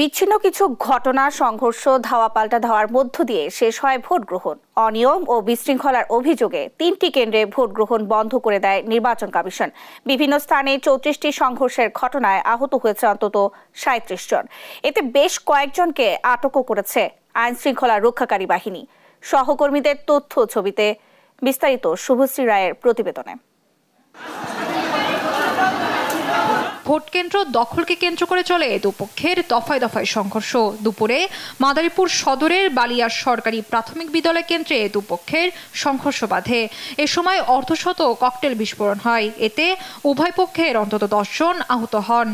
বিচ্ছিন্ন কিছু ঘটনা, সংঘর্ষ, ধাওয়া পাল্টা ধাওয়ার মধ্য দিয়ে শেষ হয় ভোট গ্রহণ। অনিয়ম ও বিশৃঙ্খলার অভিযোগে 3টি কেন্দ্রে ভোট গ্রহণ বন্ধ করে দেয় নির্বাচন কমিশন। বিভিন্ন স্থানে 34টি সংঘর্ষের ঘটনায় আহত হয়েছে অন্তত 37 জন। এতে বেশ কয়েকজনকে আটকও করেছে আইন শৃঙ্খলা রক্ষাকারী বাহিনী। সহকর্মীদের তথ্য ছবিতে বিস্তারিত শুভশ্রী রায়ের প্রতিবেদনে। ভোট কেন্দ্র দখলকে কেন্দ্র করে চলে দুপক্ষের দফায় দফায় সংঘর্ষ। দুপুরে মাদারীপুর সদরের বালিয়ার সরকারি প্রাথমিক বিদ্যালয় কেন্দ্রে দুপক্ষের সংঘর্ষ বাধে। এ সময় অর্ধশত ককটেল বিস্ফোরণ হয়। এতে উভয় পক্ষের অন্তত 10 জন আহত হন।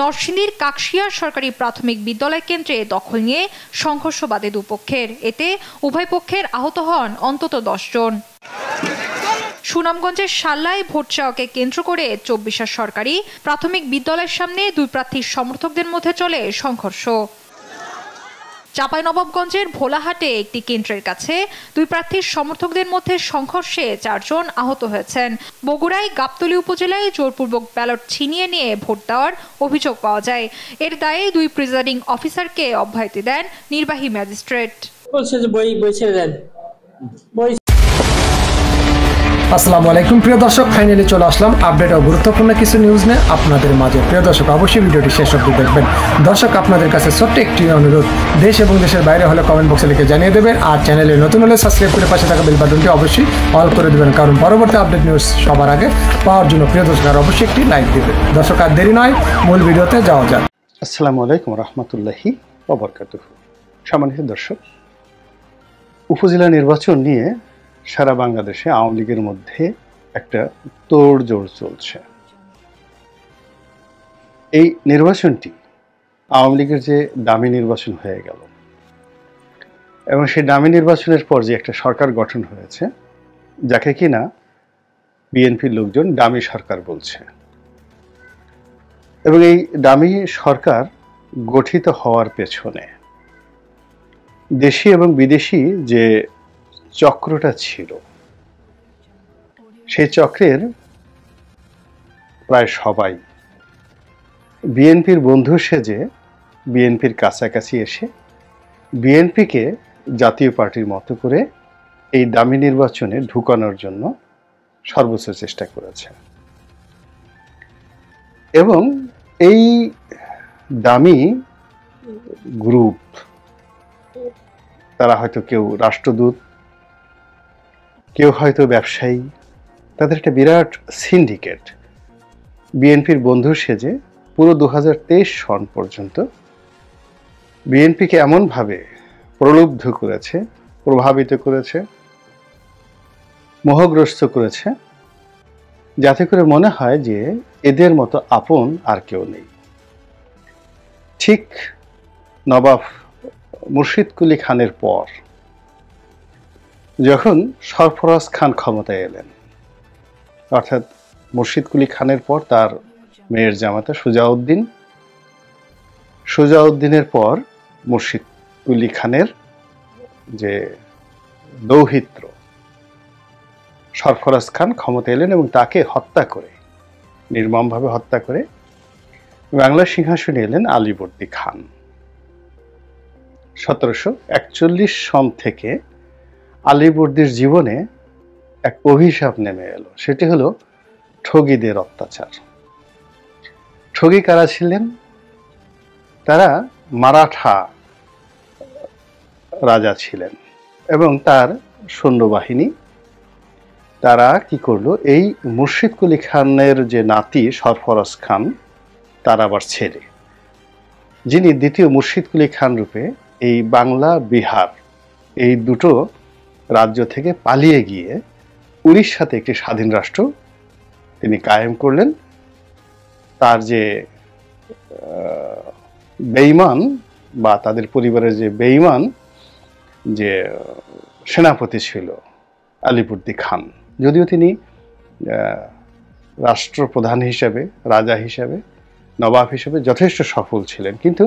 নরসিংদীর কাকশিয়া সরকারি প্রাথমিক বিদ্যালয় কেন্দ্রে দখল নিয়ে সংঘর্ষ বাধে দুপক্ষের। এতে উভয় পক্ষের আহত হন অন্তত 10 জন। সুনামগঞ্জের শাল্লায় ভোট চাওয়াকে কেন্দ্র করে 24 সরকারি প্রাথমিক বিদ্যালয়ের সামনে দুই প্রার্থীর সমর্থকদের মধ্যে চলে সংঘর্ষ। চাঁপাইনবাবগঞ্জের ভোলাহাটে একটি কেন্দ্রের কাছে দুই প্রার্থীর সমর্থকদের মধ্যে সংঘর্ষে 4 জন আহত হয়েছেন। বগুড়ায় গাবতলী উপজেলায় জোরপূর্বক ব্যালট ছিনিয়ে নিয়ে ভোট দেওয়ার অভিযোগ পাওয়া যায়। এর দায়ে দুই প্রিজাইডিং অফিসারকে অব্যাহতি দেন নির্বাহী ম্যাজিস্ট্রেট। আসসালামু আলাইকুম প্রিয় দর্শক, ফাইনালি চলে আসলাম আপডেট ও গুরুত্বপূর্ণ কিছু নিউজ নিয়ে আপনাদের মাঝে। প্রিয় দর্শক, অবশ্যই ভিডিওটি শেষ অবধি দেখবেন। দর্শক, আপনাদের কাছে ছোট্ট একটি অনুরোধ, দেশ এবং দেশের বাইরে হলে কমেন্ট বক্সে লিখে জানিয়ে দেবেন। আর চ্যানেলে নতুন হলে সাবস্ক্রাইব করে পাশে থাকা বেল বাটনটি অবশ্যই অল করে দেবেন, কারণ পরবর্তী আপডেট নিউজ সবার আগে পাওয়ার জন্য প্রিয় দর্শক আর অবশ্যই একটি লাইক দেবেন। দর্শক, আর দেরি নয়, মূল ভিডিওতে যাওয়া যাক। আসসালামু আলাইকুম রাহমাতুল্লাহি ওয়া বারাকাতুহু। সম্মানিত দর্শক, উপজেলা নির্বাচন নিয়ে সারা বাংলাদেশে আওয়ামী লীগের মধ্যে একটা তোড়জোড় চলছে। এই নির্বাচনটি আওয়ামী লীগের যে দামি নির্বাচন হয়ে গেল এবং সেই দামি নির্বাচনের পর যে একটা সরকার গঠন হয়েছে, যাকে কিনা বিএনপির লোকজন দামি সরকার বলছে, এবং এই দামি সরকার গঠিত হওয়ার পেছনে দেশি এবং বিদেশি যে চক্রটা ছিল, সেই চক্রের প্রায় সবাই বিএনপির বন্ধু সেজে বিএনপির কাছাকাছি এসে বিএনপিকে জাতীয় পার্টির মতো করে এই দামি নির্বাচনে ঢুকানোর জন্য সর্বোচ্চ চেষ্টা করেছে। এবং এই দামি গ্রুপ, তারা হয়তো কেউ রাষ্ট্রদূত, কেউ হয়তো ব্যবসায়ী, তাদের একটা বিরাট সিন্ডিকেট বিএনপির বন্ধু সেজে পুরো 2023 সন পর্যন্ত বিএনপিকে এমনভাবে প্রলুব্ধ করেছে, প্রভাবিত করেছে, মোহগ্রস্ত করেছে, যাতে করে মনে হয় যে এদের মতো আপন আর কেউ নেই। ঠিক নবাব মুর্শিদ কুলি খানের পর যখন সরফরাজ খান ক্ষমতায় এলেন, অর্থাৎ মুর্শিদ কুলি খানের পর তার মেয়ের জামাতা সুজাউদ্দিনের পর মুর্শিদ কুলি খানের যে দৌহিত্র সরফরাজ খান ক্ষমতা এলেন এবং তাকে হত্যা করে, নির্মমভাবে হত্যা করে বাংলার সিংহাসনে এলেন আলীবর্দী খান। 1741 সন থেকে আলীবর্দীর জীবনে এক অভিশাপ নেমে এলো, সেটি হলো ঠগীদের অত্যাচার। ঠগী কারা ছিলেন? তারা মারাঠা রাজা ছিলেন এবং তার সৈন্যবাহিনী। তারা কি করলো, এই মুর্শিদ কুলি খানের যে নাতি সরফরাজ খান, তার আবার ছেলে, যিনি দ্বিতীয় মুর্শিদ কুলি খান রূপে এই বাংলা বিহার এই দুটো রাজ্য থেকে পালিয়ে গিয়ে উড়িষ্যাতে একটি স্বাধীন রাষ্ট্র তিনি কায়েম করলেন। তার যে বেঈমান বা তাদের পরিবারের যে বেঈমান যে সেনাপতি ছিল আলীবর্দী খান, যদিও তিনি রাষ্ট্রপ্রধান হিসাবে, রাজা হিসাবে, নবাব হিসেবে যথেষ্ট সফল ছিলেন, কিন্তু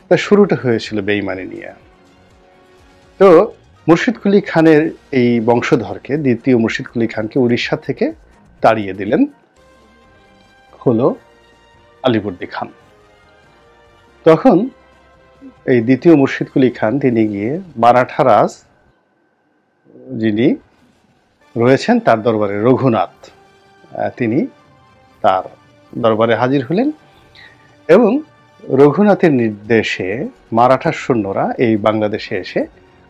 তার শুরুটা হয়েছিল বেঈমানি নিয়ে। তো মুর্শিদ কুলি খানের এই বংশধরকে, দ্বিতীয় মুর্শিদ কুলি খানকে উড়িষ্যা থেকে তাড়িয়ে দিলেন হলো আলীবর্দী খান। তখন এই দ্বিতীয় মুর্শিদ কুলি খান তিনি গিয়ে মারাঠা রাজ যিনি রয়েছেন তার দরবারে রঘুনাথ, তিনি তার দরবারে হাজির হলেন এবং রঘুনাথের নির্দেশে মারাঠা সৈন্যরা এই বাংলাদেশে এসে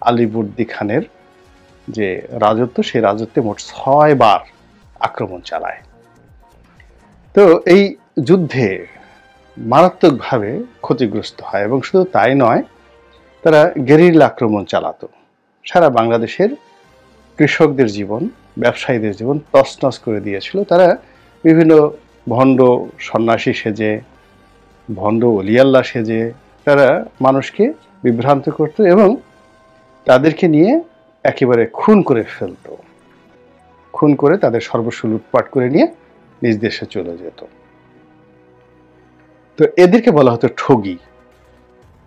আলীবর্দী খানের যে রাজত্ব, সেই রাজত্বে মোট 6 বার আক্রমণ চালায়। তো এই যুদ্ধে মারাত্মকভাবে ক্ষতিগ্রস্ত হয় এবং শুধু তাই নয়, তারা গেরিলা আক্রমণ চালাতো। সারা বাংলাদেশের কৃষকদের জীবন, ব্যবসায়ীদের জীবন তছনছ করে দিয়েছিল। তারা বিভিন্ন ভণ্ড সন্ন্যাসী সেজে, ভণ্ড অলিয়াল্লা সেজে তারা মানুষকে বিভ্রান্ত করত এবং তাদেরকে নিয়ে একেবারে খুন করে ফেলত। খুন করে তাদের সর্বস্ব লুটপাট করে নিয়ে নিজ দেশে চলে যেত। তো এদেরকে বলা হতো ঠগী।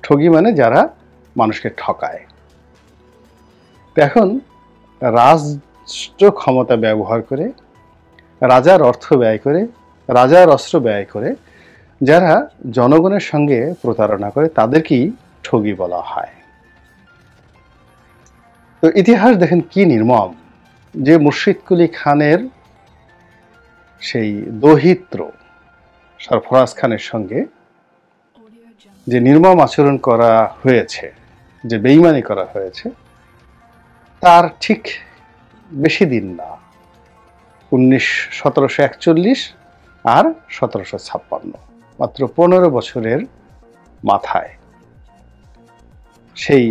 ঠগী মানে যারা মানুষকে ঠকায়। তো এখন রাষ্ট্র ক্ষমতা ব্যবহার করে, রাজার অর্থ ব্যয় করে, রাজার অস্ত্র ব্যয় করে যারা জনগণের সঙ্গে প্রতারণা করে তাদেরকেই ঠগী বলা হয়। তো ইতিহাস দেখেন কি নির্মম, যে মুর্শিদ কুলি খানের সেই দৌহিত্র সরফরাজ খানের সঙ্গে যে নির্মম আচরণ করা হয়েছে, যে বেঈমানি করা হয়েছে, তার ঠিক বেশি দিন না, 1741 আর 1756, মাত্র 15 বছরের মাথায় সেই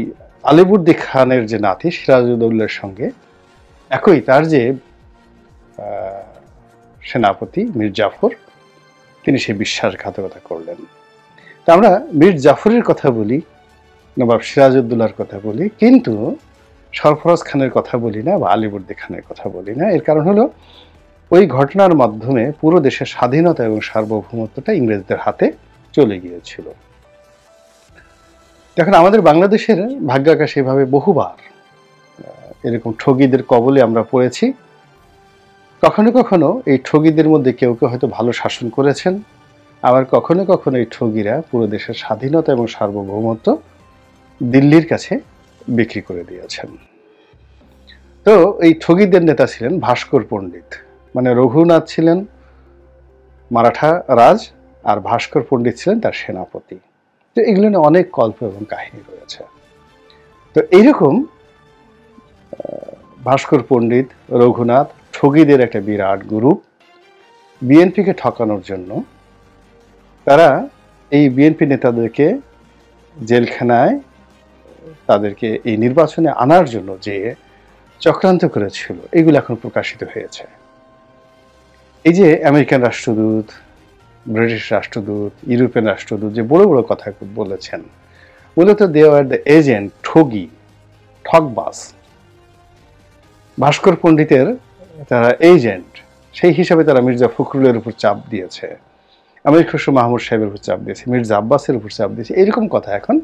আলীবর্দী খানের যে নাতি সিরাজউদ্দৌলার সঙ্গে একই তার যে সেনাপতি মীর জাফর, তিনি সেই বিশ্বাসঘাতকতা করলেন। তা আমরা মীর জাফরের কথা বলি, নবাব সিরাজউদ্দৌলার কথা বলি, কিন্তু সরফরাজ খানের কথা বলি না বা আলীবর্দী খানের কথা বলি না। এর কারণ হলো ওই ঘটনার মাধ্যমে পুরো দেশের স্বাধীনতা এবং সার্বভৌমত্বটা ইংরেজদের হাতে চলে গিয়েছিল। দেখেন আমাদের বাংলাদেশের ভাগ্যাকাশ এভাবে বহুবার এরকম ঠগীদের কবলে আমরা পড়েছি। কখনো কখনো এই ঠগীদের মধ্যে কেউ কেউ হয়তো ভালো শাসন করেছেন, আবার কখনো কখনো এই ঠগীরা পুরো দেশের স্বাধীনতা এবং সার্বভৌমত্ব দিল্লির কাছে বিক্রি করে দিয়েছেন। তো এই ঠগীদের নেতা ছিলেন ভাস্কর পণ্ডিত, মানে রঘুনাথ ছিলেন মারাঠা রাজ আর ভাস্কর পণ্ডিত ছিলেন তার সেনাপতি। তো এগুলো নিয়ে অনেক গল্প এবং কাহিনী রয়েছে। তো এইরকম ভাস্কর পণ্ডিত, রঘুনাথ, ঠগীদের একটা বিরাট গ্রুপ বিএনপিকে ঠকানোর জন্য তারা এই বিএনপি নেতাদেরকে জেলখানায়, তাদেরকে এই নির্বাচনে আনার জন্য যে চক্রান্ত করেছিল, এগুলো এখন প্রকাশিত হয়েছে। এই যে আমেরিকান রাষ্ট্রদূত, ব্রিটিশ রাষ্ট্রদূত, ইউরোপিয়ান রাষ্ট্রদূত যে বড় বড় কথা বলেছেন, মূলত দে আর দ্য এজেন্ট, ঠগী, ঠকবাজ। ভাস্কর পণ্ডিতের তারা এজেন্ট, সেই হিসাবে তারা মির্জা ফখরুলের উপর চাপ দিয়েছে, আমির খসরু মাহমুদ সাহেবের উপর চাপ দিয়েছে, মির্জা আব্বাসের উপর চাপ দিয়েছে, এরকম কথা এখন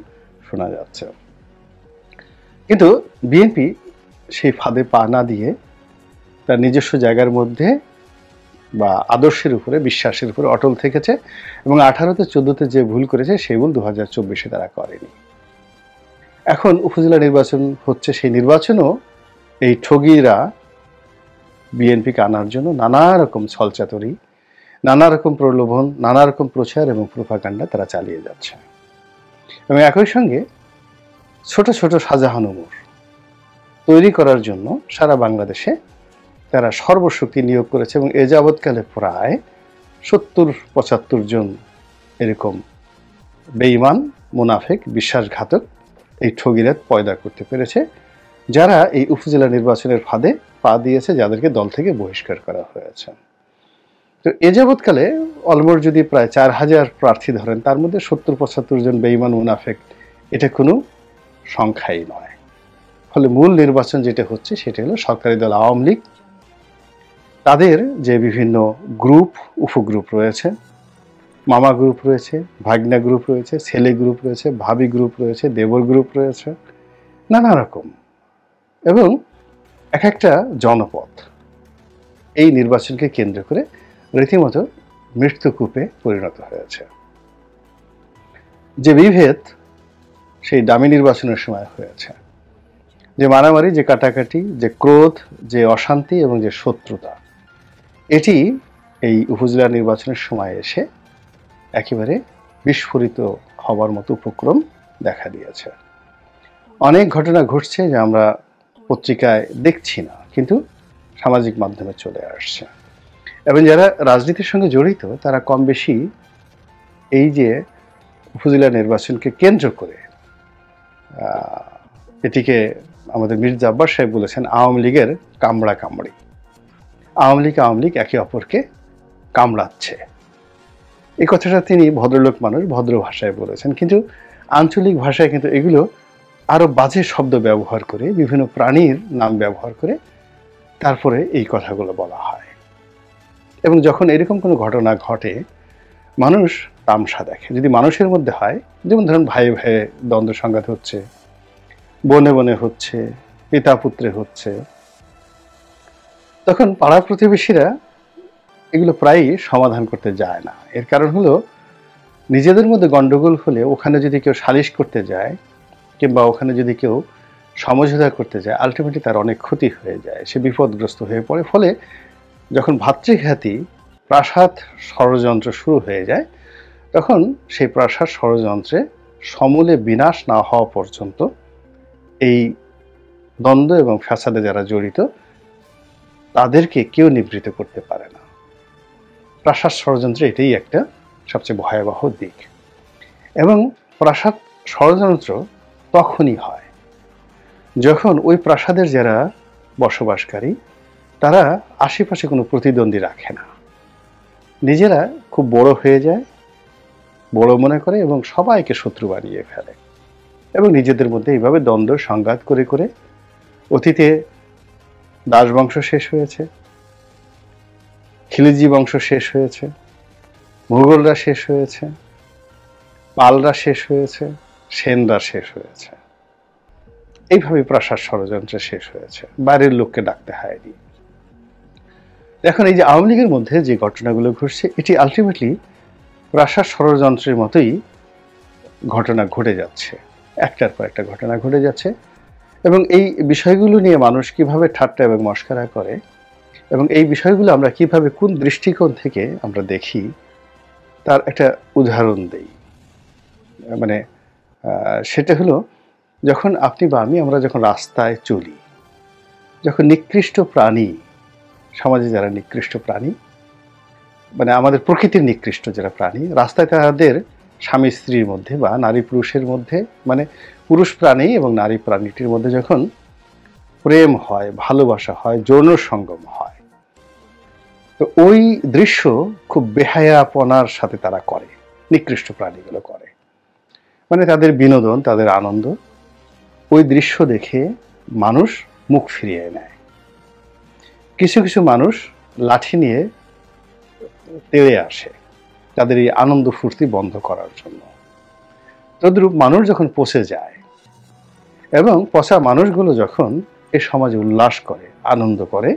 শোনা যাচ্ছে। কিন্তু বিএনপি সেই ফাঁদে পা না দিয়ে তার নিজস্ব জায়গার মধ্যে বা আদর্শের উপরে, বিশ্বাসের উপরে অটল থেকেছে এবং 18তে 14তে যে ভুল করেছে সেই ভুল 2024-এ তারা করেনি। এখন উপজেলা নির্বাচন হচ্ছে, সেই নির্বাচনও এই ঠগীরা বিএনপিকে আনার জন্য নানা রকম ছলচাতুরি, নানা রকম প্রলোভন, নানা রকম প্রচার এবং প্রোপাগান্ডা তারা চালিয়ে যাচ্ছে। এবং একই সঙ্গে ছোট ছোট শাহজাহানুমুর তৈরি করার জন্য সারা বাংলাদেশে তারা সর্বশক্তি নিয়োগ করেছে এবং এ যাবৎকালে প্রায় 70-75 জন এরকম বেঈমান, মুনাফিক, বিশ্বাসঘাতক এই ঠগীরা পয়দা করতে পেরেছে, যারা এই উপজেলা নির্বাচনের ফাঁদে পা দিয়েছে, যাদেরকে দল থেকে বহিষ্কার করা হয়েছে। তো এ যাবৎকালে অলমোস্ট যদি প্রায় 4000 প্রার্থী ধরেন, তার মধ্যে 70-75 জন বেঈমান, মুনাফিক, এটা কোনো সংখ্যাই নয়। ফলে মূল নির্বাচন যেটা হচ্ছে সেটা হলো সরকারি দল আওয়ামী লীগ, তাদের যে বিভিন্ন গ্রুপ, উপগ্রুপ রয়েছে, মামা গ্রুপ রয়েছে, ভাগনা গ্রুপ রয়েছে, ছেলে গ্রুপ রয়েছে, ভাবি গ্রুপ রয়েছে, দেবর গ্রুপ রয়েছে, নানা রকম এবং এক একটা জনপদ এই নির্বাচনকে কেন্দ্র করে রীতিমতো মৃত্যুকূপে পরিণত হয়েছে। যে বিভেদ সেই দামি নির্বাচনের সময় হয়েছে, যে মারামারি, যে কাটাকাটি, যে ক্রোধ, যে অশান্তি এবং যে শত্রুতা, এটি এই উপজেলা নির্বাচনের সময় এসে একেবারে বিস্ফোরিত হবার মতো উপক্রম দেখা দিয়েছে। অনেক ঘটনা ঘটছে যে আমরা পত্রিকায় দেখছি না, কিন্তু সামাজিক মাধ্যমে চলে আসছে। এবং যারা রাজনীতির সঙ্গে জড়িত তারা কম বেশি এই যে উপজেলা নির্বাচনকে কেন্দ্র করে এটিকে আমাদের মির্জা আব্বাস সাহেব বলেছেন আওয়ামী লীগের কামড়া কামড়ি। আওয়ামী লীগ একে অপরকে কামড়াচ্ছে। এই কথাটা তিনি ভদ্রলোক মানুষ, ভদ্র ভাষায় বলেছেন, কিন্তু আঞ্চলিক ভাষায় কিন্তু এগুলো আরো বাজে শব্দ ব্যবহার করে, বিভিন্ন প্রাণীর নাম ব্যবহার করে তারপরে এই কথাগুলো বলা হয়। এবং যখন এরকম কোনো ঘটনা ঘটে মানুষ তামসা দেখে। যদি মানুষের মধ্যে হয়, যেমন ধরুন ভাইয়ে ভাইয়ে দ্বন্দ্ব সংঘাত হচ্ছে, বনে বনে হচ্ছে, পিতা পুত্রে হচ্ছে, তখন পাড়া প্রতিবেশীরা এগুলো প্রায়ই সমাধান করতে যায় না। এর কারণ হলো নিজেদের মধ্যে গন্ডগোল হলে ওখানে যদি কেউ সালিশ করতে যায় কিংবা ওখানে যদি কেউ সমঝোতা করতে যায়, আলটিমেটলি তার অনেক ক্ষতি হয়ে যায়, সে বিপদগ্রস্ত হয়ে পড়ে। ফলে যখন ভাতৃঘাতী প্রাসাদ ষড়যন্ত্র শুরু হয়ে যায়, তখন সেই প্রাসাদ ষড়যন্ত্রে সমূলে বিনাশ না হওয়া পর্যন্ত এই দ্বন্দ্ব এবং ফ্যাসাদে যারা জড়িত তাদেরকে কেউ নিবৃত করতে পারে না। প্রাসাদ ষড়যন্ত্রে এটাই একটা সবচেয়ে ভয়াবহ দিক। এবং প্রাসাদ ষড়যন্ত্র তখনই হয় যখন ওই প্রাসাদের যারা বসবাসকারী তারা আশেপাশে কোনো প্রতিদ্বন্দ্বী রাখে না, নিজেরা খুব বড় হয়ে যায়, বড় মনে করে এবং সবাইকে শত্রু বানিয়ে ফেলে। এবং নিজেদের মধ্যে এইভাবে দ্বন্দ্ব সংঘাত করে করে অতীতে দাস বংশ শেষ হয়েছে, খিলিজি বংশ শেষ হয়েছে, মুঘলরা শেষ হয়েছে, পালরা শেষ হয়েছে, সেনরা শেষ হয়েছে। এইভাবে প্রাসাদ ষড়যন্ত্র শেষ হয়েছে, বাইরের লোককে ডাকতে হয়নি। এখন এই যে আওয়ামী লীগের মধ্যে যে ঘটনাগুলো ঘটছে, এটি আলটিমেটলি প্রাসাদ ষড়যন্ত্রের মতোই ঘটনা ঘটে যাচ্ছে, একটার পর একটা ঘটনা ঘটে যাচ্ছে। এবং এই বিষয়গুলো নিয়ে মানুষ কিভাবে ঠাট্টা এবং মশকরা করে এবং এই বিষয়গুলো আমরা কিভাবে কোন দৃষ্টিকোণ থেকে আমরা দেখি তার একটা উদাহরণ দেই। মানে সেটা হলো যখন আপনি বা আমরা যখন রাস্তায় চলি, যখন নিকৃষ্ট প্রাণী, সমাজে যারা নিকৃষ্ট প্রাণী, মানে আমাদের প্রকৃতির নিকৃষ্ট যারা প্রাণী, রাস্তায় তাদের স্বামী স্ত্রীর মধ্যে বা নারী পুরুষের মধ্যে, মানে পুরুষ প্রাণী এবং নারী প্রাণীটির মধ্যে যখন প্রেম হয়, ভালোবাসা হয়, যৌন সঙ্গম হয়, তো ওই দৃশ্য খুব বেহায়াপনার সাথে তারা করে, নিকৃষ্ট প্রাণীগুলো করে। মানে তাদের বিনোদন, তাদের আনন্দ, ওই দৃশ্য দেখে মানুষ মুখ ফিরিয়ে নেয়। কিছু কিছু মানুষ লাঠি নিয়ে তেড়ে আসে তাদের এই আনন্দ ফুর্তি বন্ধ করার জন্য। তদ্রূপ মানুষ যখন পচে যায় এবং পচা মানুষগুলো যখন এ সমাজে উল্লাস করে, আনন্দ করে,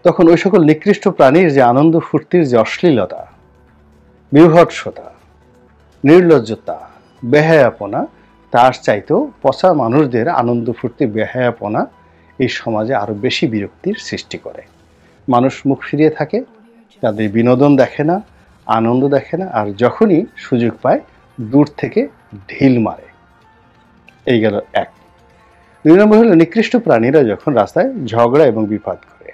তখন ওই সকল নিকৃষ্ট প্রাণীর যে আনন্দ ফুর্তির যে অশ্লীলতা, বিভৎসতা, নির্লজ্জতা, বেহায়াপনা, তার চাইতেও পচা মানুষদের আনন্দ ফুর্তি, বেহায়াপনা এই সমাজে আরো বেশি বিরক্তির সৃষ্টি করে। মানুষ মুখ ফিরিয়ে থাকে, তাদের বিনোদন দেখে না, আনন্দ দেখে না, আর যখনই সুযোগ পায় দূর থেকে ঢিল মারে। এই গেল এক। দুই নম্বর হলো নিকৃষ্ট প্রাণীরা যখন রাস্তায় ঝগড়া এবং বিবাদ করে,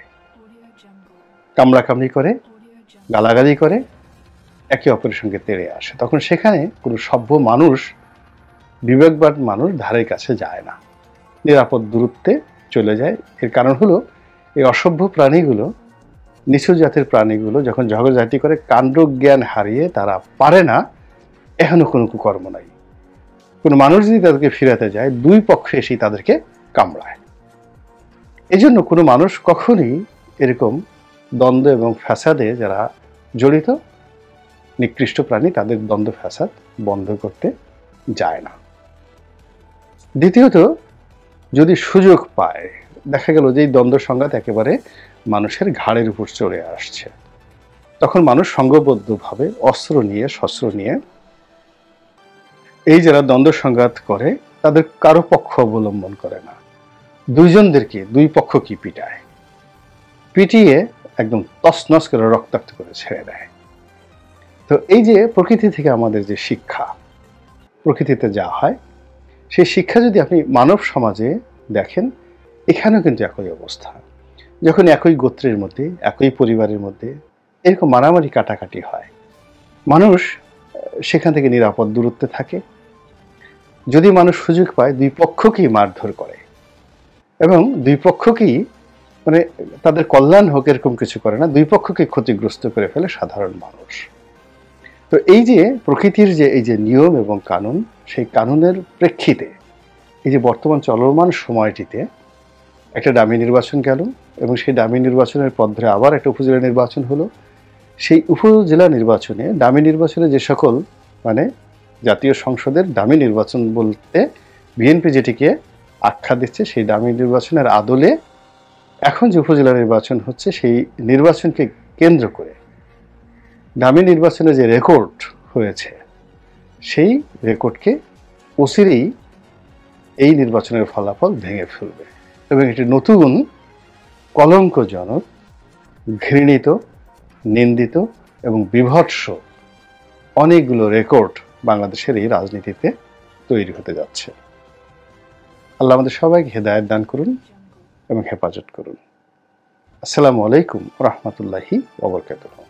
কামড়াকামড়ি করে, গালাগালি করে, একে অপরের সঙ্গে তেড়ে আসে, তখন সেখানে কোনো সভ্য মানুষ, বিবেকবান মানুষ ধারের কাছে যায় না, নিরাপদ দূরত্বে চলে যায়। এর কারণ হলো এই অসভ্য প্রাণীগুলো, নিচু জাতের প্রাণীগুলো যখন ঝগড়াঝাটি করে কাণ্ড জ্ঞান হারিয়ে তারা পারে না, এখনো কোনো কুকর্ম নাই। কোনো মানুষ যদি তাদেরকে ফিরাতে যায়, দুই পক্ষে এসেই তাদেরকে কামড়ায়। এই জন্য কোনো মানুষ কখনই এরকম দ্বন্দ্ব এবং ফ্যাসাদে যারা জড়িত নিকৃষ্ট প্রাণী, তাদের দ্বন্দ্ব ফ্যাসাদ বন্ধ করতে যায় না। দ্বিতীয়ত, যদি সুযোগ পায়, দেখা গেল যে এই দ্বন্দ্ব সংঘাত একেবারে মানুষের ঘাড়ের উপর চড়ে আসছে, তখন মানুষ সংঘবদ্ধভাবে অস্ত্র নিয়ে শস্ত্র নিয়ে এই যারা দ্বন্দ্ব সংঘাত করে তাদের কারো পক্ষ অবলম্বন করে না, দুই পক্ষকে পিটায়, পিটিয়ে একদম তছনছ করে রক্তাক্ত করে ছেড়ে দেয়। তো এই যে প্রকৃতি থেকে আমাদের যে শিক্ষা, প্রকৃতিতে যা হয় সেই শিক্ষা যদি আপনি মানব সমাজে দেখেন, এখানেও কিন্তু একই অবস্থা। যখন একই গোত্রের মধ্যে, একই পরিবারের মধ্যে এরকম মারামারি কাটাকাটি হয়, মানুষ সেখান থেকে নিরাপদ দূরত্বে থাকে। যদি মানুষ সুযোগ পায় দুই পক্ষকেই মারধর করে এবং দুই পক্ষকেই মানে তাদের কল্যাণ হোক এরকম কিছু করে না, দুই পক্ষকে ক্ষতিগ্রস্ত করে ফেলে সাধারণ মানুষ। তো এই যে প্রকৃতির যে এই যে নিয়ম এবং কানুন, সেই কানুনের প্রেক্ষিতে এই যে বর্তমান চলমান সময়টিতে একটা ডামি নির্বাচন গেল এবং সেই ডামি নির্বাচনের পর ধরে আবার একটা উপজেলা নির্বাচন হলো। সেই উপজেলা নির্বাচনে ডামি নির্বাচনে যে সকল মানে জাতীয় সংসদের ডামি নির্বাচন বলতে বিএনপি যেটিকে আখ্যা দিচ্ছে, সেই ডামি নির্বাচনের আদলে এখন যে উপজেলা নির্বাচন হচ্ছে, সেই নির্বাচনকে কেন্দ্র করে ডামি নির্বাচনে যে রেকর্ড হয়েছে সেই রেকর্ডকে অচিরেই এই নির্বাচনের ফলাফল ভেঙে ফেলবে এবং একটি নতুন কলঙ্কজনক, ঘৃণিত, নিন্দিত এবং বিভৎস অনেকগুলো রেকর্ড বাংলাদেশের এই রাজনীতিতে তৈরি হতে যাচ্ছে। আল্লাহ আমাদের সবাইকে হেদায়েত দান করুন এবং হেফাজত করুন। আসসালামু আলাইকুম ওয়া রাহমাতুল্লাহি ওয়া বারাকাতুহু।